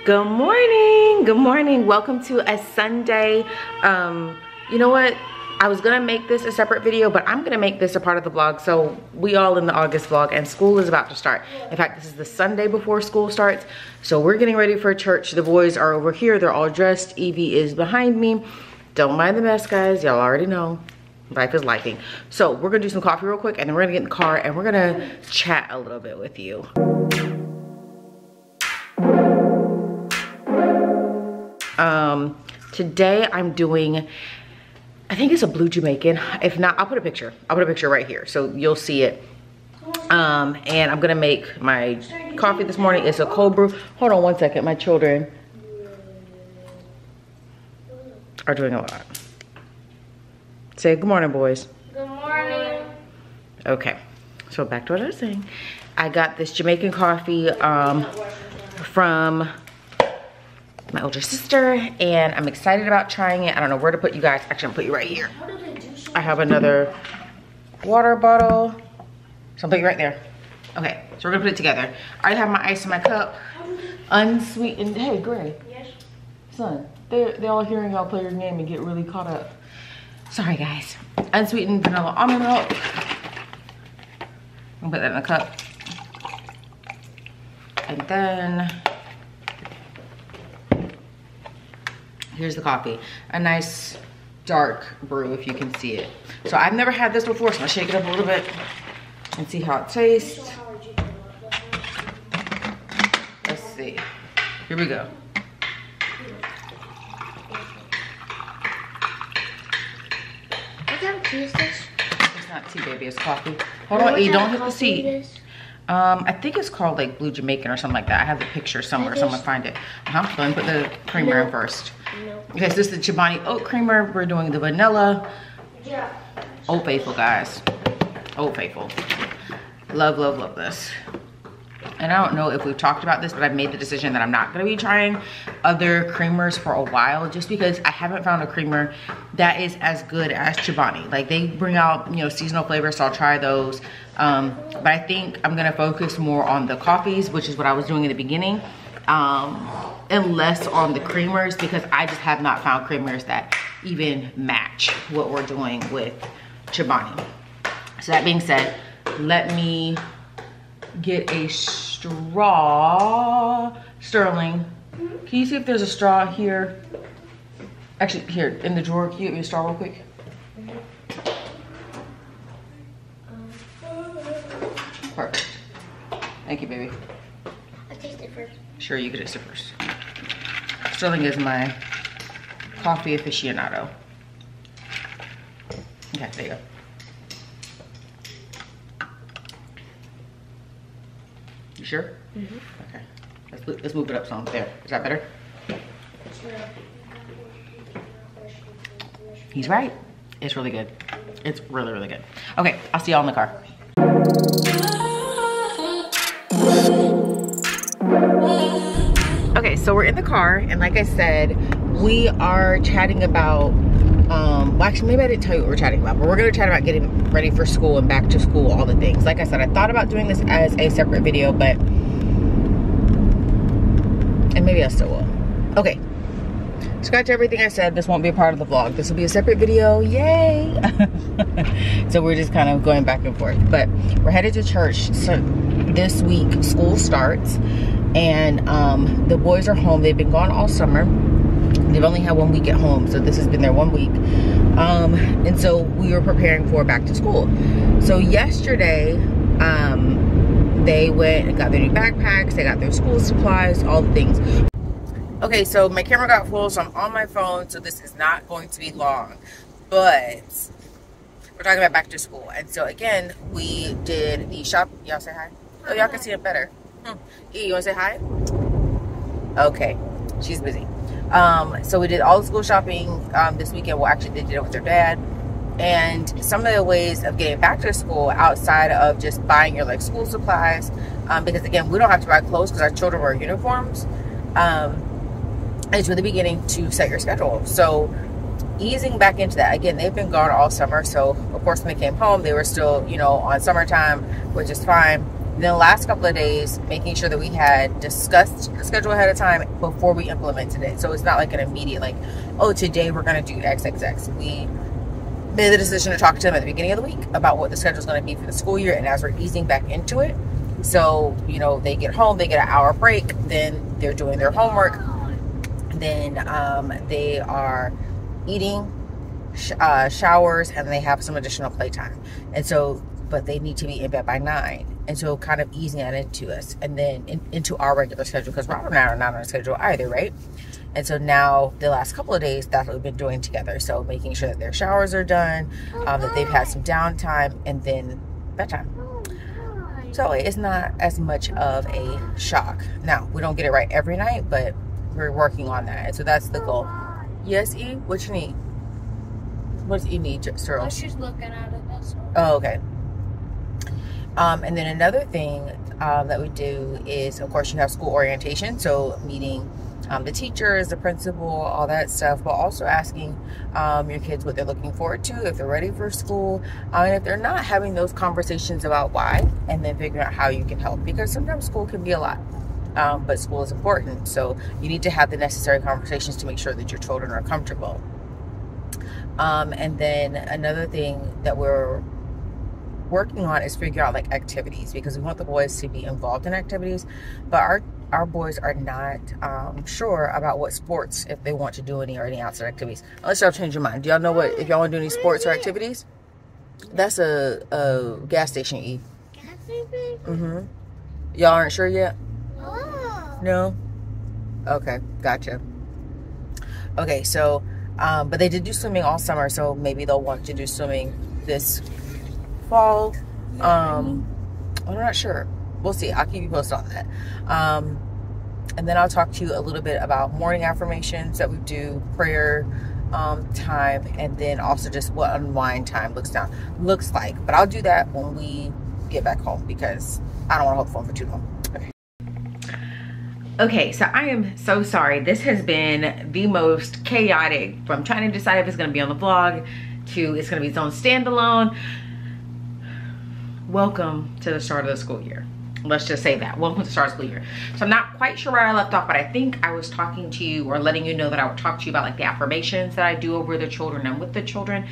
Good morning. Good morning. Welcome to a Sunday. You know what? I was gonna make this a separate video, but I'm gonna make this a part of the vlog. So we all in the August vlog, and school is about to start. In fact, this is the Sunday before school starts. So we're getting ready for church. The boys are over here. They're all dressed. Evie is behind me. Don't mind the mess, guys. Y'all already know. Life is lifing. So we're gonna do some coffee real quick, and then we're gonna get in the car and we're gonna chat a little bit with you. Today I'm doing, I think it's a blue Jamaican. If not, I'll put a picture. I'll put a picture right here so you'll see it. And I'm gonna make my coffee this morning. It's a cold brew. Hold on one second. My children are doing a lot. Say good morning, boys. Good morning. Okay, so back to what I was saying. I got this Jamaican coffee from my older sister, and I'm excited about trying it. I don't know where to put you guys. Actually, I'm gonna put you right here. I have another water bottle, so I'll put you right there. Okay, so we're gonna put it together. I already have my ice in my cup, unsweetened. Hey, Gray. Yes. Son, they're all hearing y'all play your game and get really caught up. Sorry, guys. Unsweetened vanilla almond milk. I'm gonna put that in the cup, and then here's the coffee. A nice dark brew, if you can see it. So I've never had this before, so I'm gonna shake it up a little bit and see how it tastes. Let's see. Here we go. What kind of tea is this? It's not tea, baby, it's coffee. Hold on, E, don't hit the seat. I think it's called like Blue Jamaican or something like that. I have the picture somewhere, someone find it. Go and put the creamer in first. Okay, so this is the Chobani oat creamer. We're doing the vanilla. Old Faithful, guys. Old Faithful. Love, love, love this. And I don't know if we've talked about this, but I've made the decision that I'm not gonna be trying other creamers for a while, just because I haven't found a creamer that is as good as Chobani. Like, they bring out, you know, seasonal flavors, so I'll try those. But I think I'm gonna focus more on the coffees, which is what I was doing in the beginning, and less on the creamers, because I just have not found creamers that even match what we're doing with Chobani. So that being said, let me get a straw. Sterling, can you see if there's a straw here? Actually, here in the drawer, can you get me a straw real quick? Perfect. Thank you, baby. I'll taste it first. Sure, you can taste it first. Sterling is my coffee aficionado. Okay, there you go. You sure? Mm-hmm. Okay. Let's move it up some. There. Is that better? He's right. It's really good. It's really, really good. Okay, I'll see y'all in the car. Okay, so we're in the car, and like I said, we are chatting about, well, actually, maybe I didn't tell you what we're chatting about, but we're gonna chat about getting ready for school and back to school, all the things. Like I said, I thought about doing this as a separate video, but, and maybe I still will. Okay, scratch everything I said. This won't be a part of the vlog. This will be a separate video, yay. So we're just kind of going back and forth, but we're headed to church. So this week, school starts, and the boys are home. They've been gone all summer. They've only had 1 week at home, so this has been their 1 week. And so we were preparing for back to school. So yesterday, they went and got their new backpacks, they got their school supplies, all the things. Okay, so my camera got full, so I'm on my phone, so this is not going to be long. But we're talking about back to school. And so again, we did the shop. Y'all say hi? Oh, y'all can see it better. E, you wanna say hi? Okay, she's busy. So we did all the school shopping this weekend. Well, actually, they did it with their dad. And some of the ways of getting back to school outside of just buying your like school supplies, because again, we don't have to buy clothes because our children wear uniforms, is really beginning to set your schedule. So easing back into that. Again, they've been gone all summer, so of course when they came home, they were still, you know, on summertime, which is fine. Then the last couple of days, making sure that we had discussed the schedule ahead of time before we implemented it. So it's not like an immediate, like, oh, today we're going to do XXX. We made the decision to talk to them at the beginning of the week about what the schedule is going to be for the school year. And as we're easing back into it, so, you know, they get home, they get an hour break, then they're doing their homework, then they are eating, showers, and they have some additional playtime. And so, but they need to be in bed by 9. And so kind of easing that into us, and then into our regular schedule, because Robert and I are not on a schedule either, right? And so now the last couple of days, that's what we've been doing together. So making sure that their showers are done, that they've had some downtime, and then bedtime. So it's not as much of a shock. Now, we don't get it right every night, but we're working on that. And so that's the goal. Yes, E? What you need? What do you need, Cyril? Oh, she's looking at it. That's all. Oh, okay. And then another thing that we do is, of course, you have school orientation. So meeting the teachers, the principal, all that stuff, but also asking your kids what they're looking forward to, if they're ready for school, and if they're not, having those conversations about why, and then figuring out how you can help, because sometimes school can be a lot, but school is important. So you need to have the necessary conversations to make sure that your children are comfortable. And then another thing that we're working on is figure out like activities, because we want the boys to be involved in activities, but our boys are not sure about what sports, if they want to do any or any outside activities, unless y'all change your mind. Do y'all know what, if y'all want to do any sports or activities? That's a gas station, E. Gas station? Mm-hmm. Y'all aren't sure yet? Oh. No? Okay, gotcha. Okay, so but they did do swimming all summer, so maybe they'll want to do swimming this fall. I'm not sure. We'll see. I'll keep you posted on that. And then I'll talk to you a little bit about morning affirmations that we do, prayer time, and then also just what unwind time looks like. But I'll do that when we get back home, because I don't want to hold the phone for too long. Okay, so I am so sorry. This has been the most chaotic, from trying to decide if it's going to be on the vlog to it's going to be its own standalone. Welcome to the start of the school year. Let's just say that. Welcome to the start of the school year. So I'm not quite sure where I left off, but I think I was talking to you, or letting you know that I would talk to you about like the affirmations that I do over the children and with the children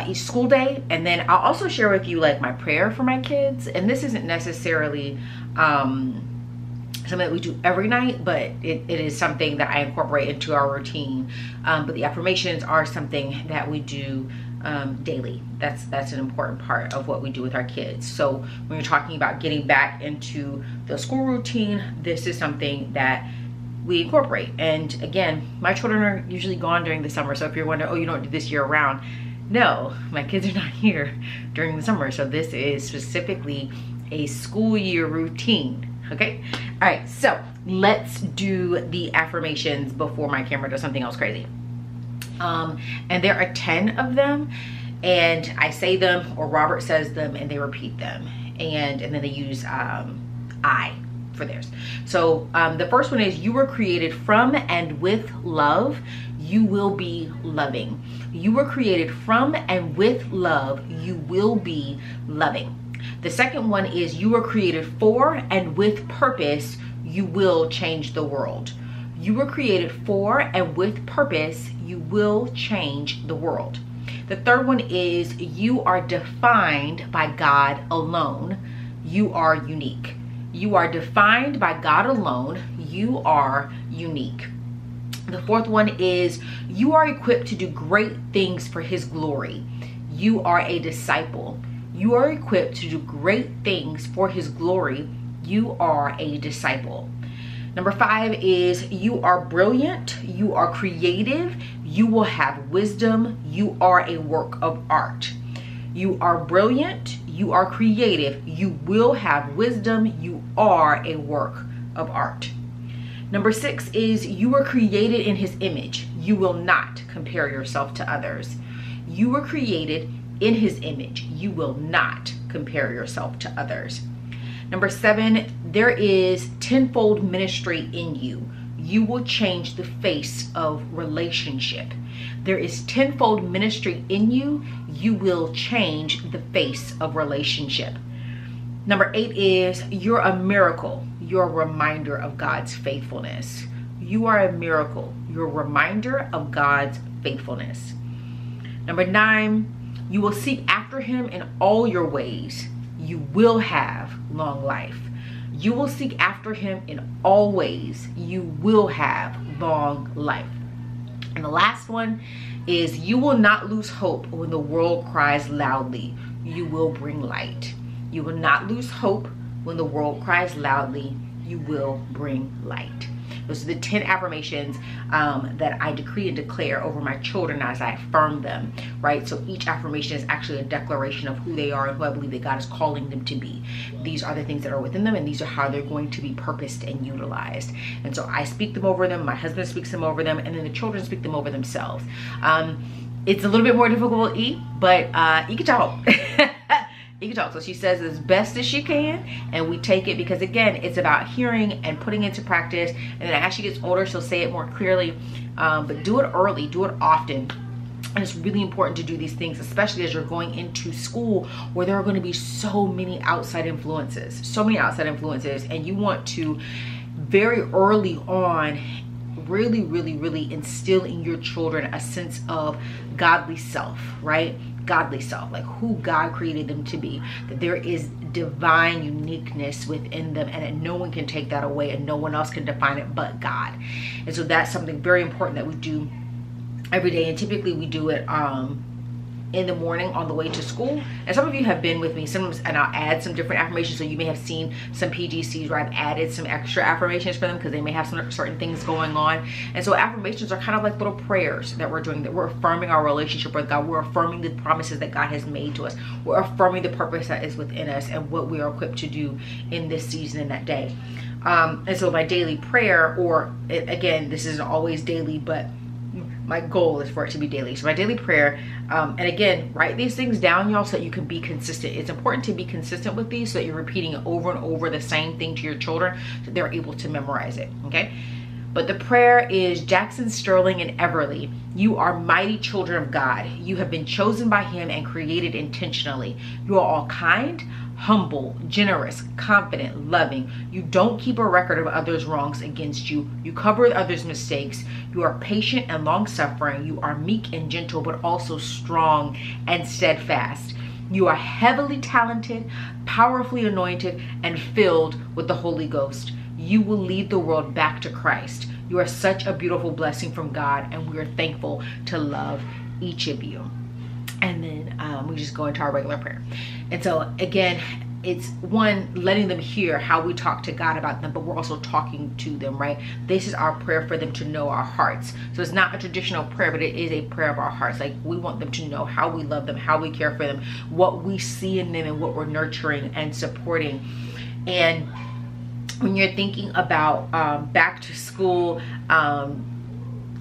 each school day. And then I'll also share with you like my prayer for my kids. And this isn't necessarily something that we do every night, but it is something that I incorporate into our routine. But the affirmations are something that we do daily. That's an important part of what we do with our kids. So when you're talking about getting back into the school routine, this is something that we incorporate. And again, my children are usually gone during the summer. So if you're wondering, oh, you don't do this year round, no, my kids are not here during the summer. So this is specifically a school year routine. Okay. All right. So let's do the affirmations before my camera does something else crazy. And there are 10 of them, and I say them, or Robert says them, and they repeat them, and then they use I for theirs. So the first one is, you were created from and with love. You will be loving. You were created from and with love. You will be loving. The second one is, you were created for and with purpose. You will change the world. You were created for and with purpose. You will change the world. The third one is, you are defined by God alone. You are unique. You are defined by God alone. You are unique. The fourth one is, you are equipped to do great things for His glory. You are a disciple. You are equipped to do great things for His glory. You are a disciple. Number 5 is, you are brilliant. You are creative. You will have wisdom. You are a work of art. You are brilliant. You are creative. You will have wisdom. You are a work of art. Number 6 is, you were created in His image. You will not compare yourself to others. You were created in His image. You will not compare yourself to others. Number 7, there is tenfold ministry in you. You will change the face of relationship. There is tenfold ministry in you. You will change the face of relationship. Number 8 is you're a miracle. You're a reminder of God's faithfulness. You are a miracle. You're a reminder of God's faithfulness. Number 9, you will seek after him in all your ways. You will have long life. You will seek after him in all ways. You will have long life. And the last one is you will not lose hope when the world cries loudly. You will bring light. You will not lose hope when the world cries loudly. You will bring light. Those are the 10 affirmations that I decree and declare over my children as I affirm them, right? So each affirmation is actually a declaration of who they are and who I believe that God is calling them to be. These are the things that are within them, and these are how they're going to be purposed and utilized. And so I speak them over them, my husband speaks them over them, and then the children speak them over themselves. It's a little bit more difficult, but you can talk. You can talk. So she says as best as she can, and we take it because, again, it's about hearing and putting into practice. And then as she gets older, she'll say it more clearly. But do it early, do it often. And it's really important to do these things, especially as you're going into school where there are going to be so many outside influences, and you want to very early on really instill in your children a sense of godly self, right? Godly self, like who God created them to be, that there is divine uniqueness within them, and that no one can take that away, and no one else can define it but God. And so that's something very important that we do every day, and typically we do it in the morning on the way to school. And some of you have been with me sometimes, and I'll add some different affirmations. So you may have seen some PGCs where I've added some extra affirmations for them because they may have some certain things going on. And so affirmations are kind of like little prayers that we're doing, that we're affirming our relationship with God. We're affirming the promises that God has made to us. We're affirming the purpose that is within us and what we are equipped to do in this season and that day. And so my daily prayer, or again, this isn't always daily, but my goal is for it to be daily. So my daily prayer, and again, write these things down, y'all, so that you can be consistent. It's important to be consistent with these so that you're repeating it over and over, the same thing to your children, so they're able to memorize it, okay? But the prayer is, Jackson, Sterling, and Everly, you are mighty children of God. You have been chosen by him and created intentionally. You are all kind, humble, generous, confident, loving. You don't keep a record of others' wrongs against you. You cover others' mistakes. You are patient and long-suffering. You are meek and gentle, but also strong and steadfast. You are heavily talented, powerfully anointed, and filled with the Holy Ghost. You will lead the world back to Christ. You are such a beautiful blessing from God, and we are thankful to love each of you. And then we just go into our regular prayer. And so again, it's one, letting them hear how we talk to God about them, but we're also talking to them, right? This is our prayer for them to know our hearts. So it's not a traditional prayer, but it is a prayer of our hearts. Like, we want them to know how we love them, how we care for them, what we see in them, and what we're nurturing and supporting. And when you're thinking about back to school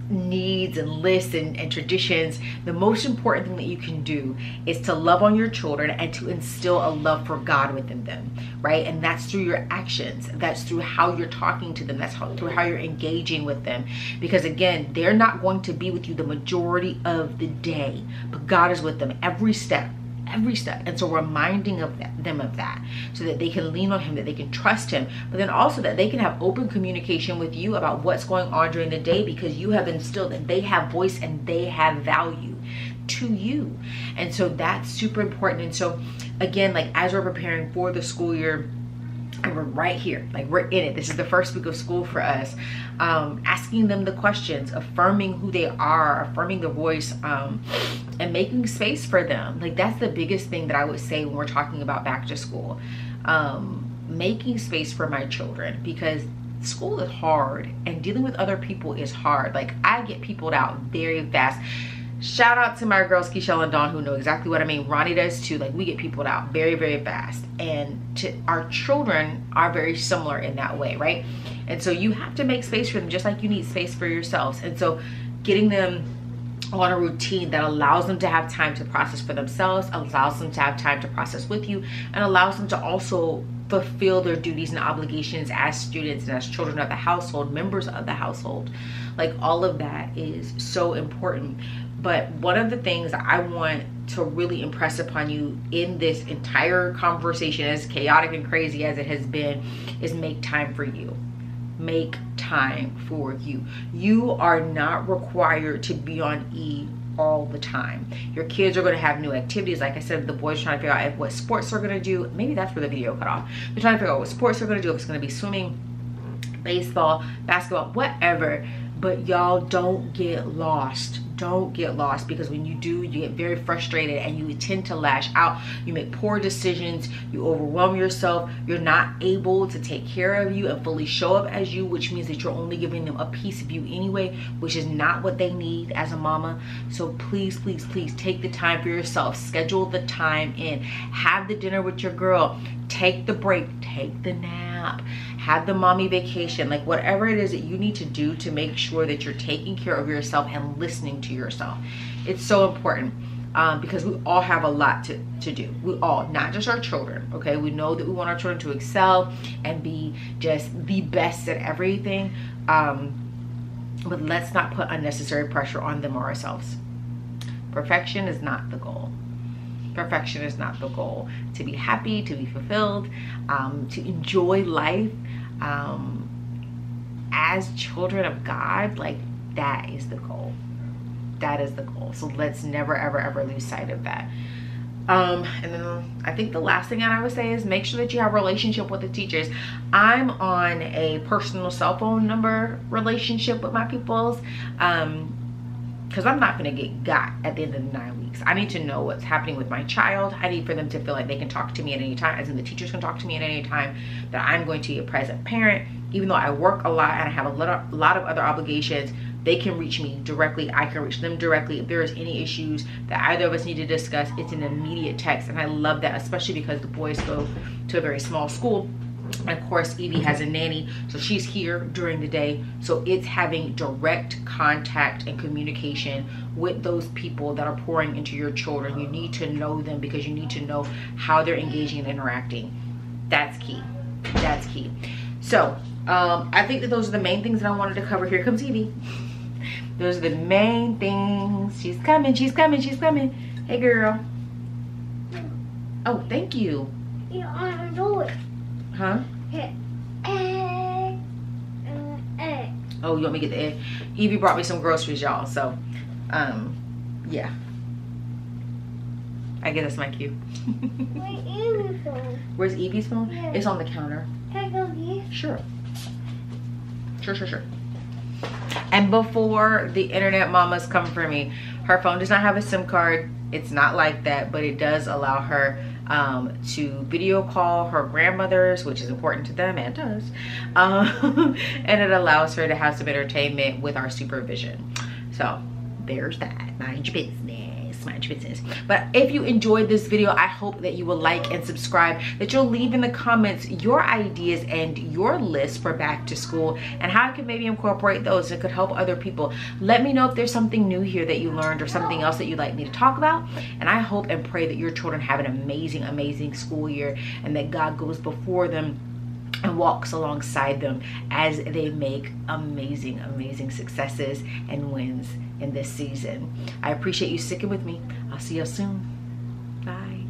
needs and lists and traditions, the most important thing that you can do is to love on your children and to instill a love for God within them, right? And that's through your actions. That's through how you're talking to them. That's through how you're engaging with them. Because again, they're not going to be with you the majority of the day, but God is with them every step. And so reminding them of that, so that they can lean on him, that they can trust him, but then also that they can have open communication with you about what's going on during the day, because you have instilled that they have voice and they have value to you. And so that's super important. And so again, like, as we're preparing for the school year, and we're right here, like, we're in it, this is the first week of school for us, asking them the questions, affirming who they are, affirming the voice, and making space for them. Like, that's the biggest thing that I would say when we're talking about back to school, making space for my children, because school is hard and dealing with other people is hard. Like, I get peopled out very fast. Shout out to my girls Keishelle and Dawn, who know exactly what I mean. Ronnie does too. Like, we get peopled out very fast, and our children are very similar in that way, right? And so you have to make space for them, just like you need space for yourselves. And so getting them on a routine that allows them to have time to process for themselves, allows them to have time to process with you, and allows them to also fulfill their duties and obligations as students and as children of the household, members of the household. Like, all of that is so important. But one of the things I want to really impress upon you in this entire conversation, as chaotic and crazy as it has been, is make time for you. Make time for you. You are not required to be on E all the time. Your kids are going to have new activities. Like I said, the boys are trying to figure out what sports they're going to do. Maybe that's where the video cut off. They're trying to figure out what sports they're going to do. If it's going to be swimming, baseball, basketball, whatever. But y'all, don't get lost. Don't get lost, because when you do, you get very frustrated and you tend to lash out. You make poor decisions. You overwhelm yourself. You're not able to take care of you and fully show up as you, which means that you're only giving them a piece of you anyway, which is not what they need as a mama. So please, please, please take the time for yourself. Schedule the time in. Have the dinner with your girl. Take the break. Take the nap. Have the mommy vacation. Like, whatever it is that you need to do to make sure that you're taking care of yourself and listening to yourself. It's so important, because we all have a lot to do. We all, not just our children, okay? We know that we want our children to excel and be just the best at everything, but let's not put unnecessary pressure on them or ourselves. Perfection is not the goal. Perfection is not the goal. To be happy, to be fulfilled, to enjoy life as children of God, like, that is the goal. That is the goal. So let's never, ever, ever lose sight of that. And then I think the last thing that I would say is make sure that you have a relationship with the teachers. I'm on a personal cell phone number relationship with my peoples, because I'm not going to get got at the end of the 9 weeks. I need to know what's happening with my child. I need for them to feel like they can talk to me at any time, as in the teachers can talk to me at any time, that I'm going to be a present parent. Even though I work a lot and I have a lot of other obligations, they can reach me directly. I can reach them directly. If there's any issues that either of us need to discuss, it's an immediate text. And I love that, especially because the boys go to a very small school. And of course, Evie has a nanny, so she's here during the day. So it's having direct contact and communication with those people that are pouring into your children. You need to know them, because you need to know how they're engaging and interacting. That's key. That's key. So I think that those are the main things that I wanted to cover. Here comes Evie. Those are the main things. She's coming, she's coming, she's coming. Hey, girl. Oh, thank you. Yeah, I know it. Huh? Oh, you want me to get the egg? Evie brought me some groceries, y'all. So, yeah. I guess that's my cue. Where's Evie's phone? Where's Evie's phone? Yeah. It's on the counter. Can I go here? Sure. Sure. And before the internet mamas come for me, her phone does not have a SIM card. It's not like that, but it does allow her to video call her grandmothers, which is important to them and us. And it allows her to have some entertainment with our supervision. So there's that. Mind your business. Mind your business. But if you enjoyed this video, I hope that you will like and subscribe, that you'll leave in the comments your ideas and your list for back to school and how I can maybe incorporate those that could help other people. Let me know if there's something new here that you learned or something else that you'd like me to talk about. And I hope and pray that your children have an amazing, amazing school year, and that God goes before them and walks alongside them as they make amazing, amazing successes and wins in this season. I appreciate you sticking with me. I'll see you soon. Bye.